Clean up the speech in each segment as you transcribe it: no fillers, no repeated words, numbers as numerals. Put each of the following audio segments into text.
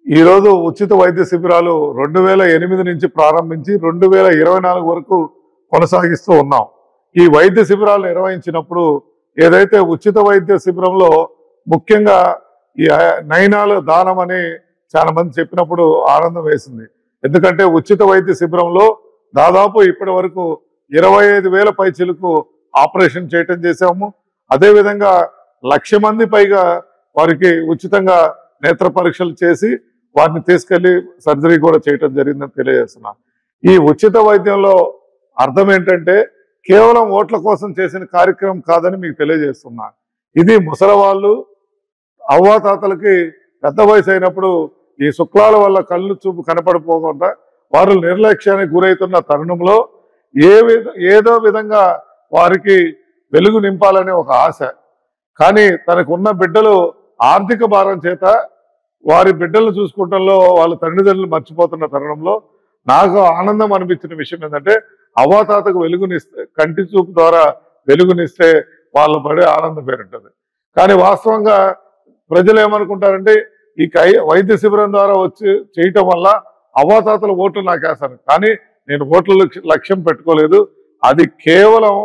ఈ రోజు ఉచిత వైద్య శిబిరాలు 2008 నుంచి ప్రారంభించి 2024 వరకు కొనసాగిస్తూ ఉన్నాం. ఈ వైద్య శిబిరాలు నిర్వహించినప్పుడు ఏదైతే ఉచిత వైద్య శిబిరంలో ముఖ్యంగా ఈ నయనాలు దానం అని చాలా మంది చెప్పినప్పుడు ఆనందం వేసింది. ఎందుకంటే ఉచిత వైద్య శిబిరంలో దాదాపు ఇప్పటి వరకు 25,000 పైచిలకు ఆపరేషన్ చేయటం చేశాము. అదేవిధంగా 1,00,000 మంది పైగా వారికి ఉచితంగా నేత్ర పరీక్షలు చేసి వారిని తీసుకెళ్లి సర్జరీ కూడా చేయటం జరిగిందని తెలియజేస్తున్నాను. ఈ ఉచిత వైద్యంలో అర్థం ఏంటంటే కేవలం ఓట్ల కోసం చేసిన కార్యక్రమం కాదని మీకు తెలియజేస్తున్నా. ఇది ముసలివాళ్ళు, అవ్వాతాతలకి పెద్ద వయసు అయినప్పుడు ఈ శుక్లాల వల్ల కళ్ళు చూపు కనపడిపోకుండా వారు నిర్లక్ష్యానికి గురవుతున్న తరుణంలో ఏదో విధంగా వారికి వెలుగు నింపాలనే ఒక ఆశ. కానీ తనకున్న బిడ్డలు ఆర్థిక భారం చేత వారి బిడ్డలను చూసుకోవటంలో వాళ్ళ తల్లిదండ్రులు మర్చిపోతున్న తరుణంలో నాకు ఆనందం అనిపించిన విషయం ఏంటంటే అవ్వాతాతకు వెలుగునిస్తే, కంటి చూపు ద్వారా వెలుగునిస్తే వాళ్ళు పడే ఆనందం పేరుంటుంది. కానీ వాస్తవంగా ప్రజలు ఏమనుకుంటారంటే ఈ వైద్య శిబిరం ద్వారా వచ్చి చేయటం వల్ల అవ్వాతాతల ఓట్లు నాకేస్తారు. కానీ నేను ఓట్ల లక్ష్యం పెట్టుకోలేదు. అది కేవలం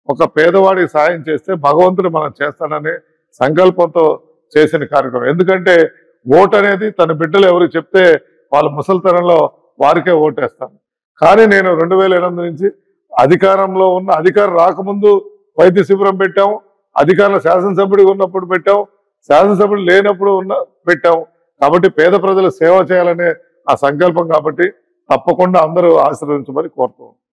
ఒక పేదవాడికి సాయం చేస్తే భగవంతుడు మనం చేస్తాడనే సంకల్పంతో చేసిన కార్యక్రమం. ఎందుకంటే ఓటు అనేది తన బిడ్డలు ఎవరు చెప్తే వాళ్ళ ముసలితనంలో వారికే ఓటేస్తాను. కానీ నేను 2008 నుంచి అధికారంలో ఉన్న అధికారం రాకముందు వైద్య శిబిరం పెట్టాము, అధికారంలో శాసనసభ్యుడిగా ఉన్నప్పుడు పెట్టాము, శాసనసభ్యుడు లేనప్పుడు పెట్టాము. కాబట్టి పేద ప్రజలు సేవ చేయాలనే ఆ సంకల్పం. కాబట్టి తప్పకుండా అందరూ ఆశీర్వదించమని కోరుతున్నాం.